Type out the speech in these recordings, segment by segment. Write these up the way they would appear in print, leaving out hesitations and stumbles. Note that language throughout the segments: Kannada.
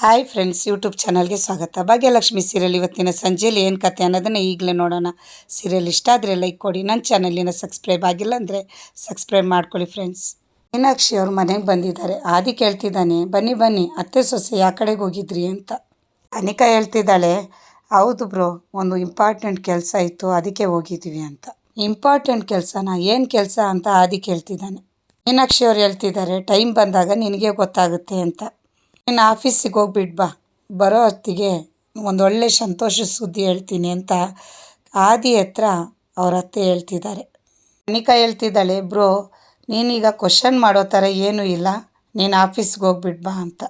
ಹಾಯ್ ಫ್ರೆಂಡ್ಸ್, ಯೂಟ್ಯೂಬ್ ಚಾನಲ್ಗೆ ಸ್ವಾಗತ. ಭಾಗ್ಯಲಕ್ಷ್ಮಿ ಸೀರಿಯಲ್ ಇವತ್ತಿನ ಸಂಜೆಯಲ್ಲಿ ಏನು ಕತೆ ಅನ್ನೋದನ್ನು ಈಗಲೇ ನೋಡೋಣ. ಸೀರಿಯಲ್ ಇಷ್ಟ ಆದರೆ ಲೈಕ್ ಕೊಡಿ. ನನ್ನ ಚಾನಲಿನ ಸಬ್ಸ್ಕ್ರೈಬ್ ಆಗಿಲ್ಲ ಅಂದರೆ ಸಬ್ಸ್ಕ್ರೈಬ್ ಮಾಡ್ಕೊಳ್ಳಿ ಫ್ರೆಂಡ್ಸ್. ಮೀನಾಕ್ಷಿ ಅವ್ರ ಮನೆಗೆ ಬಂದಿದ್ದಾರೆ. ಆದಿ ಕೇಳ್ತಿದ್ದಾನೆ, ಬನ್ನಿ ಬನ್ನಿ ಅತ್ತೆ ಸೊಸೆ ಯಾವ ಕಡೆಗೆ ಹೋಗಿದ್ರಿ ಅಂತ. ಅನಿಕಾ ಹೇಳ್ತಿದ್ದಾಳೆ, ಹೌದು ಬ್ರೋ, ಒಂದು ಇಂಪಾರ್ಟೆಂಟ್ ಕೆಲಸ ಇತ್ತು, ಅದಕ್ಕೆ ಹೋಗಿದ್ವಿ ಅಂತ. ಇಂಪಾರ್ಟೆಂಟ್ ಕೆಲಸನ? ಏನು ಕೆಲಸ ಅಂತ ಆದಿ ಕೇಳ್ತಿದ್ದಾನೆ. ಮೀನಾಕ್ಷಿ ಅವ್ರು ಹೇಳ್ತಿದ್ದಾರೆ, ಟೈಮ್ ಬಂದಾಗ ನಿನಗೆ ಗೊತ್ತಾಗುತ್ತೆ ಅಂತ. ನೀನು ಆಫೀಸಿಗೆ ಹೋಗ್ಬಿಟ್ಟು ಬಾ, ಬರೋ ಹೊತ್ತಿಗೆ ಒಂದೊಳ್ಳೆ ಸಂತೋಷ ಸುದ್ದಿ ಹೇಳ್ತೀನಿ ಅಂತ ಆದಿ ಹತ್ರ ಅವ್ರ ಅತ್ತೆ ಹೇಳ್ತಿದ್ದಾರೆ. ಅನಿಕಾ ಹೇಳ್ತಿದ್ದಾಳೆ, ಬ್ರೋ ನೀನೀಗ ಕ್ವಶನ್ ಮಾಡೋ ಥರ ಏನೂ ಇಲ್ಲ, ನೀನು ಆಫೀಸ್ಗೆ ಹೋಗ್ಬಿಟ್ಟು ಬಾ ಅಂತ.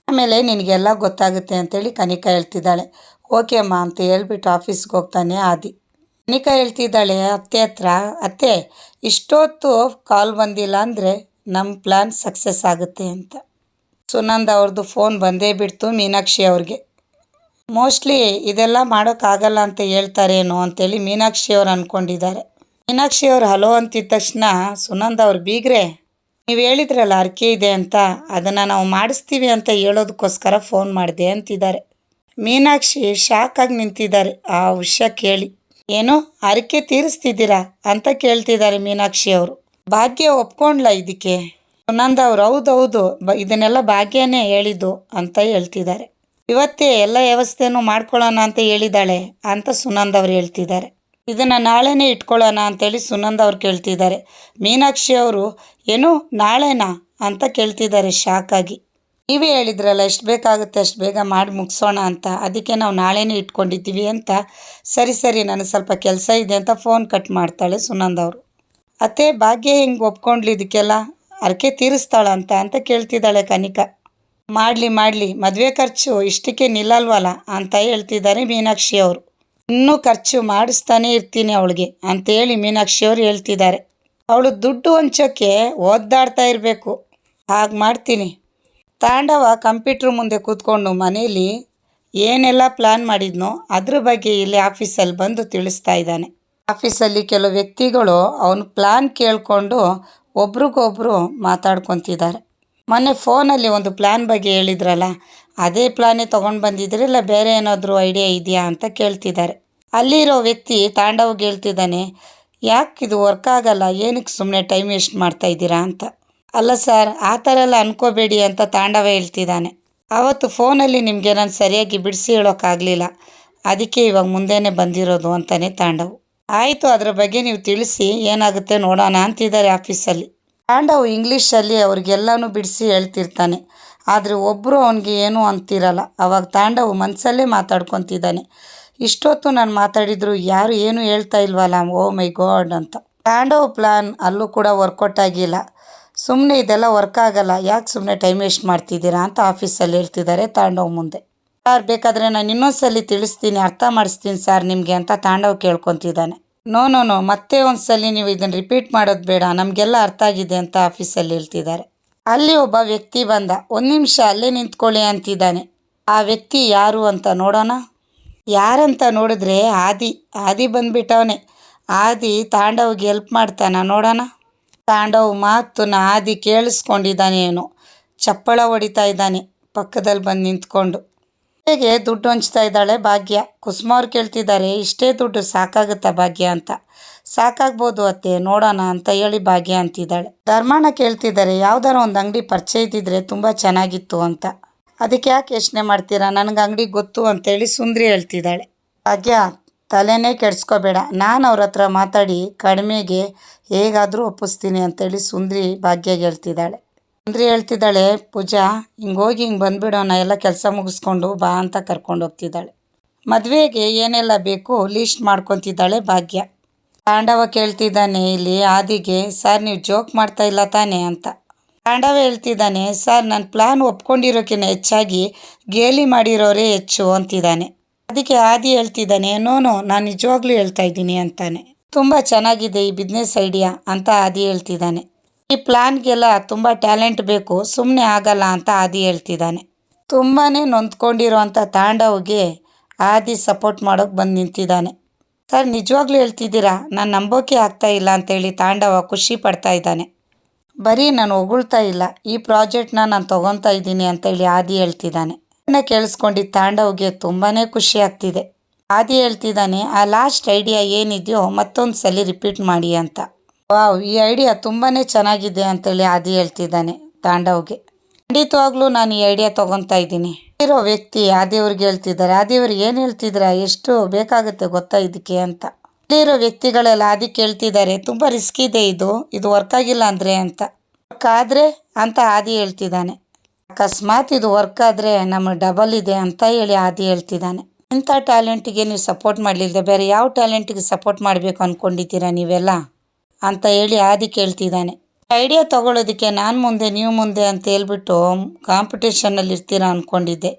ಆಮೇಲೆ ನಿನಗೆಲ್ಲ ಗೊತ್ತಾಗುತ್ತೆ ಅಂತೇಳಿ ಕನಿಕಾ ಹೇಳ್ತಿದ್ದಾಳೆ. ಓಕೆ ಅಮ್ಮ ಅಂತ ಹೇಳ್ಬಿಟ್ಟು ಆಫೀಸ್ಗೆ ಹೋಗ್ತಾನೆ ಆದಿ. ಕನಿಕಾ ಹೇಳ್ತಿದ್ದಾಳೆ ಅತ್ತೆ ಹತ್ರ, ಅತ್ತೆ ಇಷ್ಟೊತ್ತು ಕಾಲ್ ಬಂದಿಲ್ಲ ಅಂದರೆ ನಮ್ಮ ಪ್ಲ್ಯಾನ್ ಸಕ್ಸಸ್ ಆಗುತ್ತೆ ಅಂತ. ಸುನಂದ ಅವ್ರದ್ದು ಫೋನ್ ಬಂದೇ ಬಿಡ್ತು ಮೀನಾಕ್ಷಿ ಅವ್ರಿಗೆ. ಮೋಸ್ಟ್ಲಿ ಇದೆಲ್ಲ ಮಾಡೋಕ್ಕಾಗಲ್ಲ ಅಂತ ಹೇಳ್ತಾರೇನೋ ಅಂತೇಳಿ ಮೀನಾಕ್ಷಿ ಅವ್ರು ಅಂದ್ಕೊಂಡಿದ್ದಾರೆ. ಮೀನಾಕ್ಷಿ ಅವ್ರು ಹಲೋ ಅಂತಿದ್ದ ತಕ್ಷಣ ಸುನಂದ ಅವ್ರು, ಬೀಗ್ರೆ ನೀವು ಹೇಳಿದ್ರಲ್ಲ ಅರ್ಕೆ ಇದೆ ಅಂತ, ಅದನ್ನು ನಾವು ಮಾಡಿಸ್ತೀವಿ ಅಂತ ಹೇಳೋದಕ್ಕೋಸ್ಕರ ಫೋನ್ ಮಾಡಿದೆ ಅಂತಿದ್ದಾರೆ. ಮೀನಾಕ್ಷಿ ಶಾಕಾಗಿ ನಿಂತಿದ್ದಾರೆ ಆ ವಿಷಯ ಕೇಳಿ. ಏನು ಅರ್ಕೆ ತೀರಿಸ್ತಿದ್ದೀರಾ ಅಂತ ಕೇಳ್ತಿದ್ದಾರೆ ಮೀನಾಕ್ಷಿ ಅವರು. ಭಾಗ್ಯ ಒಪ್ಕೊಂಡ್ಲ ಇದಕ್ಕೆ? ಸುನಂದ ಅವ್ರು, ಹೌದೌದು, ಇದನ್ನೆಲ್ಲ ಭಾಗ್ಯನೇ ಹೇಳಿದ್ದು ಅಂತ ಹೇಳ್ತಿದ್ದಾರೆ. ಇವತ್ತೇ ಎಲ್ಲ ವ್ಯವಸ್ಥೆನೂ ಮಾಡ್ಕೊಳ್ಳೋಣ ಅಂತ ಹೇಳಿದ್ದಾಳೆ ಅಂತ ಸುನಂದ ಅವ್ರು ಹೇಳ್ತಿದ್ದಾರೆ. ಇದನ್ನು ನಾಳೆನೇ ಇಟ್ಕೊಳ್ಳೋಣ ಅಂತೇಳಿ ಸುನಂದ ಅವ್ರು ಕೇಳ್ತಿದ್ದಾರೆ. ಮೀನಾಕ್ಷಿ ಅವರು, ಏನು ನಾಳೆನಾ ಅಂತ ಕೇಳ್ತಿದ್ದಾರೆ ಶಾಕಾಗಿ. ನೀವೇ ಹೇಳಿದ್ರಲ್ಲ ಎಷ್ಟು ಬೇಕಾಗುತ್ತೆ ಅಷ್ಟು ಬೇಗ ಮಾಡಿ ಮುಗಿಸೋಣ ಅಂತ, ಅದಕ್ಕೆ ನಾವು ನಾಳೆನೇ ಇಟ್ಕೊಂಡಿದ್ದೀವಿ ಅಂತ. ಸರಿ ಸರಿ, ನನಗೆ ಸ್ವಲ್ಪ ಕೆಲಸ ಇದೆ ಅಂತ ಫೋನ್ ಕಟ್ ಮಾಡ್ತಾಳೆ ಸುನಂದ ಅವರು. ಅತ್ತೆ ಭಾಗ್ಯ ಹೆಂಗೆ ಒಪ್ಕೊಂಡ್ಲಿ ಇದಕ್ಕೆಲ್ಲ, ಅರ್ಕೆ ತೀರಿಸ್ತಾಳಂತ ಅಂತ ಕೇಳ್ತಿದ್ದಾಳೆ ಕನಿಕಾ. ಮಾಡಲಿ ಮದುವೆ ಖರ್ಚು ಇಷ್ಟಕ್ಕೆ ನಿಲ್ಲಲ್ವಲ್ಲ ಅಂತ ಹೇಳ್ತಿದ್ದಾರೆ ಮೀನಾಕ್ಷಿ ಅವರು. ಇನ್ನೂ ಖರ್ಚು ಮಾಡಿಸ್ತಾನೆ ಇರ್ತೀನಿ ಅವಳಿಗೆ ಅಂತೇಳಿ ಮೀನಾಕ್ಷಿ ಅವರು ಹೇಳ್ತಿದ್ದಾರೆ. ಅವಳು ದುಡ್ಡು ಹೊಂಚೋಕ್ಕೆ ಓದ್ದಾಡ್ತಾ ಇರಬೇಕು, ಹಾಗೆ ಮಾಡ್ತೀನಿ. ತಾಂಡವ ಕಂಪ್ಯೂಟ್ರ್ ಮುಂದೆ ಕೂತ್ಕೊಂಡು ಮನೇಲಿ ಏನೆಲ್ಲ ಪ್ಲ್ಯಾನ್ ಮಾಡಿದ್ನೋ ಅದ್ರ ಬಗ್ಗೆ ಇಲ್ಲಿ ಆಫೀಸಲ್ಲಿ ಬಂದು ತಿಳಿಸ್ತಾ ಇದ್ದಾನೆ. ಆಫೀಸಲ್ಲಿ ಕೆಲವು ವ್ಯಕ್ತಿಗಳು ಅವನ ಪ್ಲ್ಯಾನ್ ಕೇಳಿಕೊಂಡು ಒಬ್ರಿಗೊಬ್ರು ಮಾತಾಡ್ಕೊತಿದ್ದಾರೆ. ಮೊನ್ನೆ ಫೋನಲ್ಲಿ ಒಂದು ಪ್ಲ್ಯಾನ್ ಬಗ್ಗೆ ಹೇಳಿದ್ರಲ್ಲ, ಅದೇ ಪ್ಲ್ಯಾನೇ ತೊಗೊಂಡು ಬಂದಿದ್ರೆ ಇಲ್ಲ ಬೇರೆ ಏನಾದರೂ ಐಡಿಯಾ ಇದೆಯಾ ಅಂತ ಕೇಳ್ತಿದ್ದಾರೆ. ಅಲ್ಲಿರೋ ವ್ಯಕ್ತಿ ತಾಂಡವ್ಗೆ ಹೇಳ್ತಿದ್ದಾನೆ, ಯಾಕೆ ಇದು ವರ್ಕ್ ಆಗಲ್ಲ, ಏನಕ್ಕೆ ಸುಮ್ಮನೆ ಟೈಮ್ ವೇಸ್ಟ್ ಮಾಡ್ತಾಯಿದ್ದೀರಾ ಅಂತ. ಅಲ್ಲ ಸರ್, ಆ ಥರ ಎಲ್ಲ ಅನ್ಕೋಬೇಡಿ ಅಂತ ತಾಂಡವ ಹೇಳ್ತಿದ್ದಾನೆ. ಆವತ್ತು ಫೋನಲ್ಲಿ ನಿಮಗೆ ನಾನು ಸರಿಯಾಗಿ ಬಿಡಿಸಿ ಹೇಳೋಕ್ಕಾಗಲಿಲ್ಲ, ಅದಕ್ಕೆ ಇವಾಗ ಮುಂದೆನೇ ಬಂದಿರೋದು ಅಂತಾನೆ ತಾಂಡವ್. ಆಯಿತು, ಅದರ ಬಗ್ಗೆ ನೀವು ತಿಳಿಸಿ, ಏನಾಗುತ್ತೆ ನೋಡೋಣ ಅಂತಿದ್ದಾರೆ ಆಫೀಸಲ್ಲಿ. ತಾಂಡವ್ ಇಂಗ್ಲೀಷಲ್ಲಿ ಅವ್ರಿಗೆಲ್ಲನೂ ಬಿಡಿಸಿ ಹೇಳ್ತಿರ್ತಾನೆ. ಆದರೆ ಒಬ್ಬರು ಅವನಿಗೆ ಏನೂ ಅಂತಿರಲ್ಲ. ಅವಾಗ ತಾಂಡವ್ ಮನಸ್ಸಲ್ಲೇ ಮಾತಾಡ್ಕೊತಿದ್ದಾನೆ, ಇಷ್ಟೊತ್ತು ನಾನು ಮಾತಾಡಿದ್ರು ಯಾರು ಏನೂ ಹೇಳ್ತಾ ಇಲ್ವಲ್ಲ, ಓ ಮೈ ಗಾಡ್ ಅಂತ. ತಾಂಡವ್ ಪ್ಲ್ಯಾನ್ ಅಲ್ಲೂ ಕೂಡ ವರ್ಕೌಟ್ ಆಗಿಲ್ಲ. ಸುಮ್ಮನೆ ಇದೆಲ್ಲ ವರ್ಕ್ ಆಗಲ್ಲ, ಯಾಕೆ ಸುಮ್ಮನೆ ಟೈಮ್ ವೇಸ್ಟ್ ಮಾಡ್ತಿದ್ದೀರಾ ಅಂತ ಆಫೀಸಲ್ಲಿ ಹೇಳ್ತಿದ್ದಾರೆ ತಾಂಡವ್ ಮುಂದೆ. ಸರ್ ಬೇಕಾದರೆ ನಾನು ಇನ್ನೊಂದ್ಸಲಿ ತಿಳಿಸ್ತೀನಿ, ಅರ್ಥ ಮಾಡಿಸ್ತೀನಿ ಸರ್ ನಿಮಗೆ ಅಂತ ತಾಂಡವ್ ಕೇಳ್ಕೊತಿದ್ದಾನೆ. ನೋ ಮತ್ತೆ ಒಂದ್ಸಲಿ ನೀವು ಇದನ್ನು ರಿಪೀಟ್ ಮಾಡೋದು ಬೇಡ, ನಮಗೆಲ್ಲ ಅರ್ಥ ಆಗಿದೆ ಅಂತ ಆಫೀಸಲ್ಲಿ ಹೇಳ್ತಿದ್ದಾರೆ. ಅಲ್ಲಿ ಒಬ್ಬ ವ್ಯಕ್ತಿ ಬಂದ, ಒಂದು ನಿಮಿಷ ಅಲ್ಲೇ ನಿಂತ್ಕೊಳ್ಳಿ ಅಂತಿದ್ದಾನೆ. ಆ ವ್ಯಕ್ತಿ ಯಾರು ಅಂತ ನೋಡೋಣ. ಯಾರಂತ ನೋಡಿದ್ರೆ ಆದಿ ಬಂದ್ಬಿಟ್ಟವನೆ. ಆದಿ ತಾಂಡವ್ಗೆ ಹೆಲ್ಪ್ ಮಾಡ್ತಾನ ನೋಡೋಣ. ತಾಂಡವ್ ಮಾತನ್ನ ಆದಿ ಕೇಳಿಸ್ಕೊಂಡಿದ್ದಾನೆ ಏನೋ, ಚಪ್ಪಳ ಹೊಡಿತಾ ಇದ್ದಾನೆ ಪಕ್ಕದಲ್ಲಿ ಬಂದು ನಿಂತ್ಕೊಂಡು. ಹೇಗೆ ದುಡ್ಡು ಹಂಚ್ತಾ ಇದ್ದಾಳೆ ಭಾಗ್ಯ. ಕುಸುಮ ಅವ್ರು ಕೇಳ್ತಿದ್ದಾರೆ, ಇಷ್ಟೇ ದುಡ್ಡು ಸಾಕಾಗುತ್ತಾ ಭಾಗ್ಯ ಅಂತ. ಸಾಕಾಗ್ಬೋದು ಅತ್ತೆ, ನೋಡೋಣ ಅಂತ ಹೇಳಿ ಭಾಗ್ಯ ಅಂತಿದ್ದಾಳೆ. ಧರ್ಮಣ್ಣ ಕೇಳ್ತಿದ್ದಾರೆ, ಯಾವ್ದಾರ ಒಂದು ಅಂಗಡಿ ಪರಿಚಯ ಇದ್ದಿದ್ರೆ ತುಂಬ ಚೆನ್ನಾಗಿತ್ತು ಅಂತ. ಅದಕ್ಕೆ ಯಾಕೆ ಯೋಚನೆ ಮಾಡ್ತೀರಾ, ನನಗೆ ಅಂಗಡಿ ಗೊತ್ತು ಅಂತೇಳಿ ಸುಂದ್ರಿ ಹೇಳ್ತಿದ್ದಾಳೆ. ಭಾಗ್ಯ ತಲೆನೇ ಕೆಡಿಸ್ಕೋಬೇಡ, ನಾನು ಅವ್ರ ಹತ್ರ ಮಾತಾಡಿ ಕಡಿಮೆಗೆ ಹೇಗಾದರೂ ಒಪ್ಪಿಸ್ತೀನಿ ಅಂತೇಳಿ ಸುಂದ್ರಿ ಭಾಗ್ಯಗೆ ಹೇಳ್ತಿದ್ದಾಳೆ. ಸುಂದ್ರಿ ಹೇಳ್ತಿದ್ದಾಳೆ, ಪೂಜಾ ಹಿಂಗೆ ಬಂದುಬಿಡೋಣ, ಎಲ್ಲ ಕೆಲಸ ಮುಗಿಸ್ಕೊಂಡು ಬಾ ಅಂತ ಕರ್ಕೊಂಡು ಹೋಗ್ತಿದ್ದಾಳೆ. ಮದುವೆಗೆ ಏನೆಲ್ಲ ಬೇಕು ಲೀಸ್ಟ್ ಮಾಡ್ಕೊತಿದ್ದಾಳೆ ಭಾಗ್ಯ. ತಾಂಡವ ಕೇಳ್ತಿದ್ದಾನೆ ಇಲ್ಲಿ ಆದಿಗೆ, ಸರ್ ನೀವು ಜೋಕ್ ಮಾಡ್ತಾ ಇಲ್ಲ ತಾನೇ ಅಂತ. ತಾಂಡವ ಹೇಳ್ತಿದ್ದಾನೆ, ಸರ್ ನನ್ನ ಪ್ಲ್ಯಾನ್ ಒಪ್ಕೊಂಡಿರೋಕ್ಕಿಂತ ಹೆಚ್ಚಾಗಿ ಗೇಲಿ ಮಾಡಿರೋರೇ ಹೆಚ್ಚು ಅಂತಿದ್ದಾನೆ. ಅದಕ್ಕೆ ಆದಿ ಹೇಳ್ತಿದ್ದಾನೆ, ನೋ ನಾನು ನಿಜವಾಗ್ಲೂ ಹೇಳ್ತಾ ಇದ್ದೀನಿ ಅಂತಾನೆ. ತುಂಬ ಚೆನ್ನಾಗಿದೆ ಈ ಬಿಸ್ನೆಸ್ ಐಡಿಯಾ ಅಂತ ಆದಿ ಹೇಳ್ತಿದ್ದಾನೆ. ಈ ಪ್ಲ್ಯಾನ್ಗೆಲ್ಲ ತುಂಬ ಟ್ಯಾಲೆಂಟ್ ಬೇಕು, ಸುಮ್ಮನೆ ಆಗಲ್ಲ ಅಂತ ಆದಿ ಹೇಳ್ತಿದ್ದಾನೆ. ತುಂಬಾ ನೊಂದ್ಕೊಂಡಿರೋ ಅಂಥ ತಾಂಡವ್ಗೆ ಆದಿ ಸಪೋರ್ಟ್ ಮಾಡೋಕ್ಕೆ ಬಂದು ನಿಂತಿದ್ದಾನೆ. ಸರ್ ನಿಜವಾಗ್ಲೂ ಹೇಳ್ತಿದ್ದೀರಾ, ನಾನು ನಂಬೋಕೆ ಆಗ್ತಾ ಇಲ್ಲ ಅಂತೇಳಿ ತಾಂಡವ ಖುಷಿ ಪಡ್ತಾ ಇದ್ದಾನೆ. ಬರೀ ನಾನು ಹೊಗಳ್ತಾ ಇಲ್ಲ, ಈ ಪ್ರಾಜೆಕ್ಟ್ನ ನಾನು ತೊಗೊತಾ ಇದ್ದೀನಿ ಅಂತೇಳಿ ಆದಿ ಹೇಳ್ತಿದ್ದಾನೆ. ಕೇಳಿಸ್ಕೊಂಡಿದ್ದ ತಾಂಡವ್ಗೆ ತುಂಬಾ ಖುಷಿ ಆಗ್ತಿದೆ. ಆದಿ ಹೇಳ್ತಿದ್ದಾನೆ, ಆ ಲಾಸ್ಟ್ ಐಡಿಯಾ ಏನಿದೆಯೋ ಮತ್ತೊಂದು ಸಲ ರಿಪೀಟ್ ಮಾಡಿ ಅಂತ. ವಾವ್, ಈ ಐಡಿಯಾ ತುಂಬಾ ಚೆನ್ನಾಗಿದೆ ಅಂತೇಳಿ ಆದಿ ಹೇಳ್ತಿದ್ದಾನೆ ತಾಂಡವ್ಗೆ. ಖಂಡಿತವಾಗ್ಲೂ ನಾನು ಈ ಐಡಿಯಾ ತೊಗೊತಾ ಇದ್ದೀನಿ. ಇರೋ ವ್ಯಕ್ತಿ ಆದಿಯವ್ರಿಗೆ ಹೇಳ್ತಿದ್ದಾರೆ, ಆದಿಯವ್ರಿಗೆ ಏನು ಹೇಳ್ತಿದ್ರ, ಎಷ್ಟು ಬೇಕಾಗುತ್ತೆ ಗೊತ್ತಾ ಇದಕ್ಕೆ ಅಂತ. ಇಲ್ಲಿರೋ ವ್ಯಕ್ತಿಗಳೆಲ್ಲ ಆದಿ ಕೇಳ್ತಿದ್ದಾರೆ, ತುಂಬ ರಿಸ್ಕ್ ಇದೆ ಇದು ವರ್ಕ್ ಆಗಿಲ್ಲ ಅಂದರೆ ಅಂತ. ವರ್ಕ್ ಆದರೆ ಅಂತ ಆದಿ ಹೇಳ್ತಿದ್ದಾನೆ. ಅಕಸ್ಮಾತ್ ಇದು ವರ್ಕ್ ಆದರೆ ನಮ್ಮ ಡಬಲ್ ಇದೆ ಅಂತ ಹೇಳಿ ಆದಿ ಹೇಳ್ತಿದ್ದಾನೆ. ಇಂಥ ಟ್ಯಾಲೆಂಟಿಗೆ ನೀವು ಸಪೋರ್ಟ್ ಮಾಡಲಿಲ್ಲದೆ ಬೇರೆ ಯಾವ ಟ್ಯಾಲೆಂಟಿಗೆ ಸಪೋರ್ಟ್ ಮಾಡಬೇಕು ಅಂದ್ಕೊಂಡಿದ್ದೀರಾ ನೀವೆಲ್ಲ ಅಂತ ಹೇಳಿ ಆದಿ ಕೇಳ್ತಿದ್ದಾನೆ. ಐಡಿಯಾ ತೊಗೊಳೋದಕ್ಕೆ ನಾನು ಮುಂದೆ ನೀವು ಮುಂದೆ ಅಂತ ಹೇಳ್ಬಿಟ್ಟು ಕಾಂಪಿಟೇಷನಲ್ಲಿ ಇರ್ತೀರಾ ಅಂದ್ಕೊಂಡಿದ್ದೆ.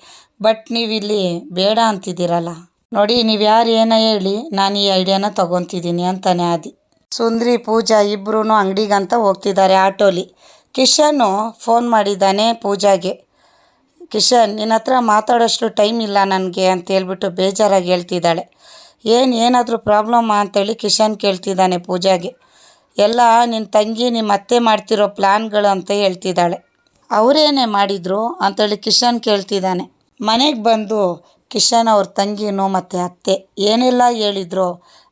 ಬಟ್ ನೀವಿಲ್ಲಿ ಬೇಡ ಅಂತಿದ್ದೀರಲ್ಲ. ನೋಡಿ, ನೀವು ಯಾರು ಏನೋ ಹೇಳಿ ನಾನು ಈ ಐಡಿಯಾನ ತೊಗೊತಿದ್ದೀನಿ ಅಂತಾನೆ ಆದಿ. ಸುಂದ್ರಿ ಪೂಜಾ ಇಬ್ಬರೂ ಅಂಗಡಿಗಂತ ಹೋಗ್ತಿದ್ದಾರೆ ಆಟೋಲಿ. ಕಿಶನ್ನು ಫೋನ್ ಮಾಡಿದ್ದಾನೆ ಪೂಜಾಗೆ. ಕಿಶನ್, ನಿನ್ನ ಹತ್ರ ಮಾತಾಡೋಷ್ಟು ಟೈಮ್ ಇಲ್ಲ ನನಗೆ ಅಂತ ಹೇಳ್ಬಿಟ್ಟು ಬೇಜಾರಾಗಿ ಹೇಳ್ತಿದ್ದಾಳೆ. ಏನಾದರೂ ಪ್ರಾಬ್ಲಮ್ಮಾ ಅಂತೇಳಿ ಕಿಶನ್ ಕೇಳ್ತಿದ್ದಾನೆ ಪೂಜಾಗೆ. ಎಲ್ಲ ನಿನ್ನ ತಂಗಿ ನಿಮ್ಮ ಅತ್ತೆ ಮಾಡ್ತಿರೋ ಪ್ಲ್ಯಾನ್ಗಳು ಅಂತ ಹೇಳ್ತಿದ್ದಾಳೆ. ಅವರೇನೇ ಮಾಡಿದ್ರು ಅಂತೇಳಿ ಕಿಶನ್ ಕೇಳ್ತಿದ್ದಾನೆ. ಮನೆಗೆ ಬಂದು ಕಿಶನ್ ಅವ್ರ ತಂಗಿನೂ ಮತ್ತು ಅತ್ತೆ ಏನೆಲ್ಲ ಹೇಳಿದ್ರು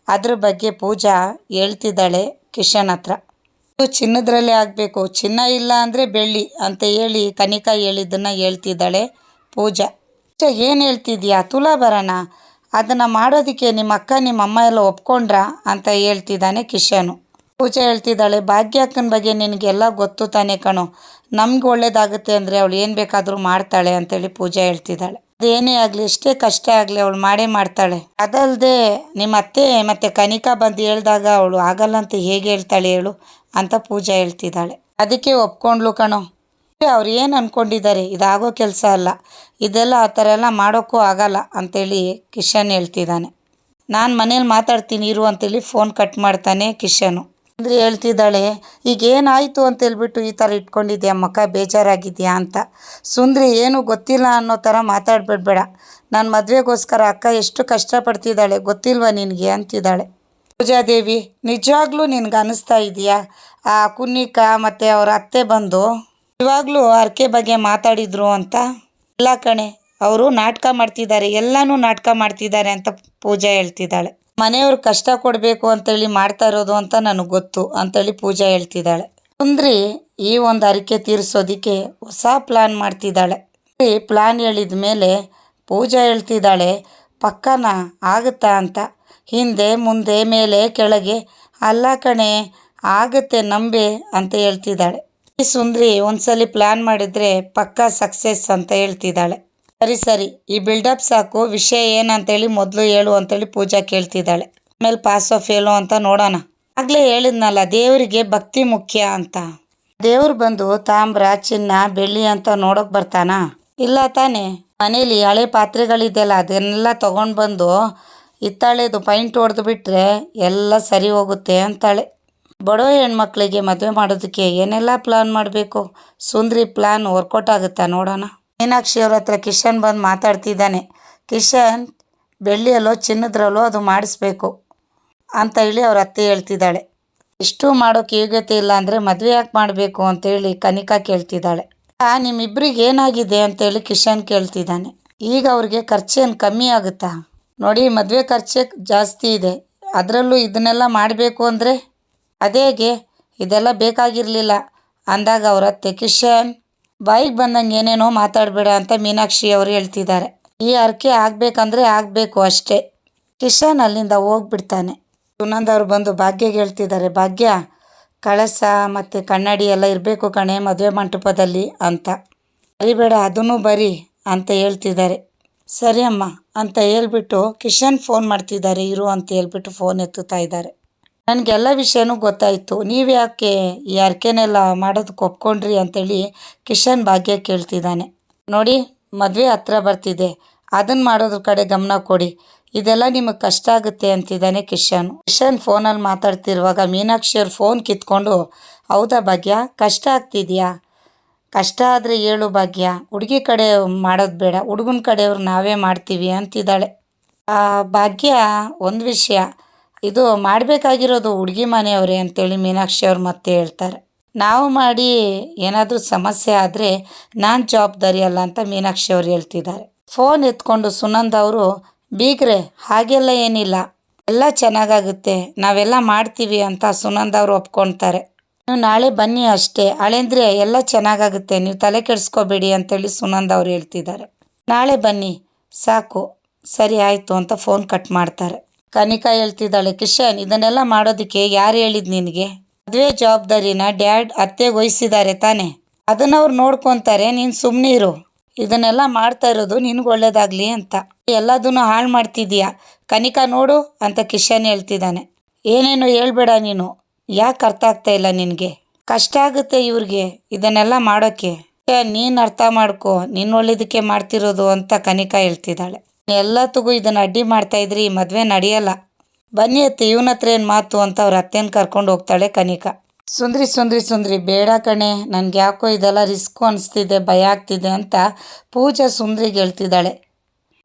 ಅದ್ರ ಬಗ್ಗೆ ಪೂಜಾ ಹೇಳ್ತಿದ್ದಾಳೆ ಕಿಶನ್ ಹತ್ರ. ಇದು ಚಿನ್ನದ್ರಲ್ಲೇ ಆಗಬೇಕು, ಚಿನ್ನ ಇಲ್ಲ ಅಂದರೆ ಬೆಳ್ಳಿ ಅಂತ ಹೇಳಿ ಕನಿಕಾ ಹೇಳಿದ್ದನ್ನು ಹೇಳ್ತಿದ್ದಾಳೆ ಪೂಜಾ. ಏನು ಹೇಳ್ತಿದ್ಯಾ, ತುಲಾಭರಣ ಅದನ್ನು ಮಾಡೋದಕ್ಕೆ ನಿಮ್ಮ ಅಕ್ಕ ನಿಮ್ಮ ಅಮ್ಮ ಎಲ್ಲ ಒಪ್ಕೊಂಡ್ರಾ ಅಂತ ಹೇಳ್ತಿದ್ದಾನೆ ಕಿಶನು. ಪೂಜಾ ಹೇಳ್ತಿದ್ದಾಳೆ, ಭಾಗ್ಯಕ್ಕನ ಬಗ್ಗೆ ನಿನಗೆಲ್ಲ ಗೊತ್ತು ತಾನೇ ಕಣೋ, ನಮ್ಗೆ ಒಳ್ಳೇದಾಗುತ್ತೆ ಅಂದರೆ ಅವಳು ಏನು ಬೇಕಾದರೂ ಮಾಡ್ತಾಳೆ ಅಂತೇಳಿ ಪೂಜಾ ಹೇಳ್ತಿದ್ದಾಳೆ. ಅದೇನೇ ಆಗಲಿ, ಎಷ್ಟೇ ಕಷ್ಟ ಆಗಲಿ ಅವಳು ಮಾಡೇ ಮಾಡ್ತಾಳೆ. ಅದಲ್ಲದೆ ನಿಮ್ಮ ಅತ್ತೆ ಮತ್ತು ಕನಿಕಾ ಬಂದು ಹೇಳಿದಾಗ ಅವಳು ಆಗಲ್ಲ ಅಂತ ಹೇಗೆ ಹೇಳ್ತಾಳೆ ಹೇಳು ಅಂತ ಪೂಜಾ ಹೇಳ್ತಿದ್ದಾಳೆ. ಅದಕ್ಕೆ ಒಪ್ಕೊಂಡ್ಲು ಕಣೋ. ಅವ್ರು ಏನು ಅಂದ್ಕೊಂಡಿದ್ದಾರೆ, ಇದಾಗೋ ಕೆಲಸ ಅಲ್ಲ, ಇದೆಲ್ಲ ಆ ಥರ ಎಲ್ಲ ಮಾಡೋಕ್ಕೂ ಆಗಲ್ಲ ಅಂತೇಳಿ ಕಿಶನ್ ಹೇಳ್ತಿದ್ದಾನೆ. ನಾನು ಮನೇಲಿ ಮಾತಾಡ್ತೀನಿ ಇರು ಅಂತೇಳಿ ಫೋನ್ ಕಟ್ ಮಾಡ್ತಾನೆ ಕಿಶನು. ಅಂದರೆ ಹೇಳ್ತಿದ್ದಾಳೆ, ಈಗ ಏನಾಯಿತು ಅಂತೇಳ್ಬಿಟ್ಟು ಈ ಥರ ಇಟ್ಕೊಂಡಿದ್ಯಾ ಮಕ್ಕ, ಬೇಜಾರಾಗಿದೆಯಾ ಅಂತ. ಸುಂದ್ರಿ ಏನು ಗೊತ್ತಿಲ್ಲ ಅನ್ನೋ ಥರ ಮಾತಾಡ್ಬಿಡ್ಬೇಡ. ನನ್ನ ಮದುವೆಗೋಸ್ಕರ ಅಕ್ಕ ಎಷ್ಟು ಕಷ್ಟಪಡ್ತಿದ್ದಾಳೆ ಗೊತ್ತಿಲ್ವಾ ನಿನಗೆ ಅಂತಿದ್ದಾಳೆ. ಪೂಜಾದೇವಿ, ನಿಜವಾಗ್ಲೂ ನಿನ್ಗೆ ಅನ್ನಿಸ್ತಾ ಇದೆಯಾ ಆ ಕುನ್ನಿಕಾ ಮತ್ತು ಅವ್ರ ಅತ್ತೆ ಬಂದು ಇವಾಗಲೂ ಹರಕೆ ಬಗ್ಗೆ ಮಾತಾಡಿದ್ರು ಅಂತ? ಇಲ್ಲ ಕಣೆ, ಅವರು ನಾಟಕ ಮಾಡ್ತಿದ್ದಾರೆ, ಎಲ್ಲನೂ ನಾಟಕ ಮಾಡ್ತಿದ್ದಾರೆ ಅಂತ ಪೂಜಾ ಹೇಳ್ತಿದ್ದಾಳೆ. ಮನೆಯವ್ರು ಕಷ್ಟ ಕೊಡಬೇಕು ಅಂತೇಳಿ ಮಾಡ್ತಾ ಇರೋದು ಅಂತ ನನಗೆ ಗೊತ್ತು ಅಂತೇಳಿ ಪೂಜಾ ಹೇಳ್ತಿದ್ದಾಳೆ. ಸುಂದ್ರಿ ಈ ಒಂದು ಹರಕೆ ತೀರಿಸೋದಕ್ಕೆ ಹೊಸ ಪ್ಲ್ಯಾನ್ ಮಾಡ್ತಿದ್ದಾಳೆ. ಪ್ಲ್ಯಾನ್ ಹೇಳಿದ ಮೇಲೆ ಪೂಜಾ ಹೇಳ್ತಿದ್ದಾಳೆ, ಪಕ್ಕನ ಆಗುತ್ತಾ ಅಂತ. ಹಿಂದೆ ಮುಂದೆ ಮೇಲೆ ಕೆಳಗೆ, ಅಲ್ಲ ಕಣೆ ಆಗುತ್ತೆ ನಂಬೆ ಅಂತ ಹೇಳ್ತಿದ್ದಾಳೆ. ಈ ಸುಂದ್ರಿ ಒಂದ್ಸಲಿ ಪ್ಲ್ಯಾನ್ ಮಾಡಿದರೆ ಪಕ್ಕಾ ಸಕ್ಸಸ್ ಅಂತ ಹೇಳ್ತಿದ್ದಾಳೆ. ಸರಿ ಈ ಬಿಲ್ಡಪ್ ಸಾಕು, ವಿಷಯ ಏನಂತೇಳಿ ಮೊದಲು ಹೇಳು ಅಂತೇಳಿ ಪೂಜಾ ಕೇಳ್ತಿದ್ದಾಳೆ. ಆಮೇಲೆ ಪಾಸೋ ಫೇಲೋ ಅಂತ ನೋಡೋಣ. ಆಗಲೇ ಹೇಳಿದ್ನಲ್ಲ ದೇವರಿಗೆ ಭಕ್ತಿ ಮುಖ್ಯ ಅಂತ. ದೇವ್ರು ಬಂದು ತಾಮ್ರ ಚಿನ್ನ ಬೆಳ್ಳಿ ಅಂತ ನೋಡೋಕೆ ಬರ್ತಾನಾ? ಇಲ್ಲ ತಾನೇ. ಮನೇಲಿ ಹಳೆ ಪಾತ್ರೆಗಳಿದೆಯಲ್ಲ ಅದನ್ನೆಲ್ಲ ತೊಗೊಂಡು ಬಂದು ಹಿತ್ತಾಳೆದು ಪೈಂಟ್ ಹೊಡೆದು ಬಿಟ್ಟರೆ ಎಲ್ಲ ಸರಿ ಹೋಗುತ್ತೆ ಅಂತಾಳೆ. ಬಡವ ಹೆಣ್ಮಕ್ಳಿಗೆ ಮದುವೆ ಮಾಡೋದಕ್ಕೆ ಏನೆಲ್ಲ ಪ್ಲ್ಯಾನ್ ಮಾಡಬೇಕು. ಸುಂದ್ರಿ ಪ್ಲ್ಯಾನ್ ವರ್ಕೌಟ್ ಆಗುತ್ತಾ ನೋಡೋಣ. ಮೀನಾಕ್ಷಿ ಅವ್ರ ಹತ್ರ ಕಿಶನ್ ಬಂದು ಮಾತಾಡ್ತಿದ್ದಾನೆ. ಕಿಶನ್, ಬೆಳ್ಳಿಯಲ್ಲೋ ಚಿನ್ನದ್ರಲ್ಲೋ ಅದು ಮಾಡಿಸ್ಬೇಕು ಅಂತ ಹೇಳಿ ಅವ್ರ ಅತ್ತೆ ಹೇಳ್ತಿದ್ದಾಳೆ. ಇಷ್ಟು ಮಾಡೋಕ್ಕೆ ಯೋಗ್ಯತೆ ಇಲ್ಲ ಅಂದರೆ ಮದುವೆ ಯಾಕೆ ಮಾಡಬೇಕು ಅಂತೇಳಿ ಕನಿಕಾ ಕೇಳ್ತಿದ್ದಾಳೆ. ನಿಮ್ಮಿಬ್ಬರಿಗೆ ಏನಾಗಿದೆ ಅಂತೇಳಿ ಕಿಶನ್ ಕೇಳ್ತಿದ್ದಾನೆ. ಈಗ ಅವ್ರಿಗೆ ಖರ್ಚೇನು ಕಮ್ಮಿ ಆಗುತ್ತಾ? ನೋಡಿ, ಮದುವೆ ಖರ್ಚೇ ಜಾಸ್ತಿ ಇದೆ, ಅದರಲ್ಲೂ ಇದನ್ನೆಲ್ಲ ಮಾಡಬೇಕು ಅಂದರೆ ಅದೇಗೆ, ಇದೆಲ್ಲ ಬೇಕಾಗಿರಲಿಲ್ಲ ಅಂದಾಗ ಅವ್ರ ಅತ್ತೆ, ಕಿಶನ್ ಬಾಯಿಗೆ ಬಂದಂಗೆ ಏನೇನೋ ಮಾತಾಡಬೇಡ ಅಂತ ಮೀನಾಕ್ಷಿ ಅವರು ಹೇಳ್ತಿದ್ದಾರೆ. ಈ ಹರಕೆ ಆಗಬೇಕಂದ್ರೆ ಆಗಬೇಕು ಅಷ್ಟೇ. ಕಿಶನ್ ಅಲ್ಲಿಂದ ಹೋಗ್ಬಿಡ್ತಾನೆ. ಸುನಂದ ಅವ್ರು ಬಂದು ಭಾಗ್ಯಗೆ ಹೇಳ್ತಿದ್ದಾರೆ, ಭಾಗ್ಯ ಕಳಸ ಮತ್ತು ಕನ್ನಡಿ ಎಲ್ಲ ಇರಬೇಕು ಕಣೆ ಮದುವೆ ಮಂಟಪದಲ್ಲಿ ಅಂತ. ಬರಿಬೇಡ, ಅದನ್ನು ಬರಿ ಅಂತ ಹೇಳ್ತಿದ್ದಾರೆ. ಸರಿ ಅಮ್ಮ ಅಂತ ಹೇಳ್ಬಿಟ್ಟು ಕಿಶನ್ ಫೋನ್ ಮಾಡ್ತಿದ್ದಾರೆ, ಇರು ಅಂತ ಹೇಳ್ಬಿಟ್ಟು ಫೋನ್ ಎತ್ತುತ್ತಾ ಇದ್ದಾರೆ. ನನಗೆಲ್ಲ ವಿಷಯನೂ ಗೊತ್ತಾಯಿತು, ನೀವು ಯಾಕೆ ಈ ಹರಕೆನೆಲ್ಲ ಮಾಡೋದಕ್ಕೆ ಒಪ್ಕೊಂಡ್ರಿ ಅಂತೇಳಿ ಕಿಶನ್ ಭಾಗ್ಯ ಕೇಳ್ತಿದ್ದಾನೆ. ನೋಡಿ, ಮದುವೆ ಹತ್ರ ಬರ್ತಿದೆ, ಅದನ್ನು ಮಾಡೋದ್ರ ಕಡೆ ಗಮನ ಕೊಡಿ, ಇದೆಲ್ಲ ನಿಮಗೆ ಕಷ್ಟ ಆಗುತ್ತೆ ಅಂತಿದ್ದಾನೆ ಕಿಶನ್ ಫೋನಲ್ಲಿ ಮಾತಾಡ್ತಿರುವಾಗ ಮೀನಾಕ್ಷಿ ಅವ್ರ ಫೋನ್ ಕಿತ್ಕೊಂಡು, ಹೌದಾ ಭಾಗ್ಯ, ಕಷ್ಟ ಆಗ್ತಿದೆಯಾ? ಕಷ್ಟ ಆದರೆ ಹೇಳು ಭಾಗ್ಯ, ಹುಡುಗಿ ಕಡೆ ಮಾಡೋದು ಬೇಡ, ಹುಡುಗನ ಕಡೆಯವ್ರು ನಾವೇ ಮಾಡ್ತೀವಿ ಅಂತಿದ್ದಾಳೆ. ಭಾಗ್ಯ, ಒಂದು ವಿಷಯ, ಇದು ಮಾಡಬೇಕಾಗಿರೋದು ಹುಡುಗಿ ಮನೆಯವರೇ ಅಂತೇಳಿ ಮೀನಾಕ್ಷಿ ಅವ್ರು ಮತ್ತೆ ಹೇಳ್ತಾರೆ. ನಾವು ಮಾಡಿ ಏನಾದರೂ ಸಮಸ್ಯೆ ಆದರೆ ನಾನು ಜವಾಬ್ದಾರಿ ಅಲ್ಲ ಅಂತ ಮೀನಾಕ್ಷಿ ಅವ್ರು ಹೇಳ್ತಿದ್ದಾರೆ. ಫೋನ್ ಎತ್ಕೊಂಡು ಸುನಂದ ಅವರು, ಬೀಗ್ರೆ ಹಾಗೆಲ್ಲ ಏನಿಲ್ಲ, ಎಲ್ಲ ಚೆನ್ನಾಗಾಗುತ್ತೆ, ನಾವೆಲ್ಲ ಮಾಡ್ತೀವಿ ಅಂತ ಸುನಂದ ಅವರು ಒಪ್ಕೊಳ್ತಾರೆ. ನೀವು ನಾಳೆ ಬನ್ನಿ ಅಷ್ಟೇ ಹಳೇಂದ್ರೆ, ಎಲ್ಲ ಚೆನ್ನಾಗಾಗುತ್ತೆ, ನೀವು ತಲೆ ಕೆಡಿಸ್ಕೋಬೇಡಿ ಅಂತೇಳಿ ಸುನಂದ ಅವ್ರು ಹೇಳ್ತಿದ್ದಾರೆ. ನಾಳೆ ಬನ್ನಿ ಸಾಕು, ಸರಿ ಆಯಿತು ಅಂತ ಫೋನ್ ಕಟ್ ಮಾಡ್ತಾರೆ. ಕನಿಕಾ ಹೇಳ್ತಿದ್ದಾಳೆ, ಕಿಶನ್ ಇದನ್ನೆಲ್ಲ ಮಾಡೋದಕ್ಕೆ ಯಾರು ಹೇಳಿದ್ ನಿನಗೆ? ಮದುವೆ ಜವಾಬ್ದಾರಿನ ಡ್ಯಾಡ್ ಅತ್ತೆಗೆ ವಹಿಸಿದ್ದಾರೆ ತಾನೆ, ಅದನ್ನ ಅವ್ರು ನೋಡ್ಕೊತಾರೆ, ನೀನು ಸುಮ್ಮನೆ ಇರು. ಇದನ್ನೆಲ್ಲ ಮಾಡ್ತಾ ಇರೋದು ನಿನ್ಗೆ ಒಳ್ಳೇದಾಗ್ಲಿ ಅಂತ. ಎಲ್ಲದನ್ನು ಹಾಳು ಮಾಡ್ತಿದೀಯಾ ಕನಿಕಾ ನೋಡು ಅಂತ ಕಿಶನ್ ಹೇಳ್ತಿದ್ದಾನೆ. ಏನೇನು ಹೇಳ್ಬೇಡ ನೀನು, ಯಾಕೆ ಅರ್ಥ ಆಗ್ತಾ ಇಲ್ಲ ನಿನಗೆ? ಕಷ್ಟ ಆಗುತ್ತೆ ಇವ್ರಿಗೆ ಇದನ್ನೆಲ್ಲ ಮಾಡೋಕ್ಕೆ. ನೀನು ಅರ್ಥ ಮಾಡ್ಕೊ, ನಿನ್ನ ಒಳ್ಳೇದಕ್ಕೆ ಮಾಡ್ತಿರೋದು ಅಂತ ಕನಿಕಾ ಹೇಳ್ತಿದ್ದಾಳೆ. ಎಲ್ಲತ್ತಿಗೂ ಇದನ್ನು ಅಡ್ಡಿ ಮಾಡ್ತಾ ಇದ್ರಿ ಈ ಮದುವೆ ನಡೆಯಲ್ಲ. ಬನ್ನಿ ಅತ್ತೆ, ಇವನ ಹತ್ರ ಏನು ಮಾತು ಅಂತ ಅವ್ರ ಅತ್ತೆನ ಕರ್ಕೊಂಡು ಹೋಗ್ತಾಳೆ ಕನಿಕಾ. ಸುಂದ್ರಿ ಸುಂದ್ರಿ ಸುಂದ್ರಿ ಬೇಡ ಕಣೆ, ನನಗೆ ಯಾಕೋ ಇದೆಲ್ಲ ರಿಸ್ಕು ಅನಿಸ್ತಿದೆ, ಭಯ ಆಗ್ತಿದೆ ಅಂತ ಪೂಜಾ ಸುಂದ್ರಿಗೆ ಹೇಳ್ತಿದ್ದಾಳೆ.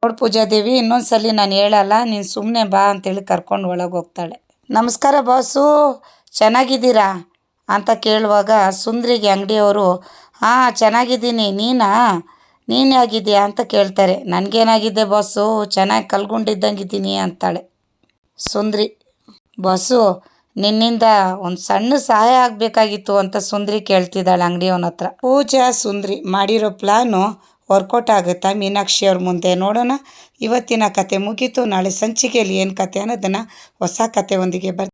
ನೋಡು ಪೂಜಾದೇವಿ, ಇನ್ನೊಂದ್ಸಲಿ ನಾನು ಹೇಳಲ್ಲ, ನೀನು ಸುಮ್ಮನೆ ಬಾ ಅಂತೇಳಿ ಕರ್ಕೊಂಡು ಒಳಗೆ ಹೋಗ್ತಾಳೆ. ನಮಸ್ಕಾರ ಬಾಸು, ಚೆನ್ನಾಗಿದ್ದೀರಾ ಅಂತ ಕೇಳುವಾಗ ಸುಂದ್ರಿಗೆ ಅಂಗಡಿಯವರು, ಹಾಂ ಚೆನ್ನಾಗಿದ್ದೀನಿ, ನೀನು ಹೇಗಿದ್ದೀಯಾ ಅಂತ ಕೇಳ್ತಾರೆ. ನನಗೇನಾಗಿದೆ ಬಾಸು, ಚೆನ್ನಾಗಿ ಕಲ್ಗೊಂಡಿದ್ದಂಗಿದ್ದೀನಿ ಅಂತಾಳೆ ಸುಂದ್ರಿ. ಬಾಸು ನಿನ್ನಿಂದ ಒಂದು ಸಣ್ಣ ಸಹಾಯ ಆಗಬೇಕಾಗಿತ್ತು ಅಂತ ಸುಂದ್ರಿ ಕೇಳ್ತಿದ್ದಾಳೆ ಅಂಗಡಿಯವನ ಹತ್ರ. ಪೂಜಾ ಸುಂದ್ರಿ ಮಾಡಿರೋ ಪ್ಲಾನು ವರ್ಕೌಟ್ ಆಗುತ್ತಾ ಮೀನಾಕ್ಷಿ ಅವ್ರ ಮುಂದೆ ನೋಡೋಣ. ಇವತ್ತಿನ ಕತೆ ಮುಗೀತು. ನಾಳೆ ಸಂಚಿಕೆಯಲ್ಲಿ ಏನು ಕತೆ ಅನ್ನೋದನ್ನು ಹೊಸ ಕತೆ ಒಂದಿಗೆ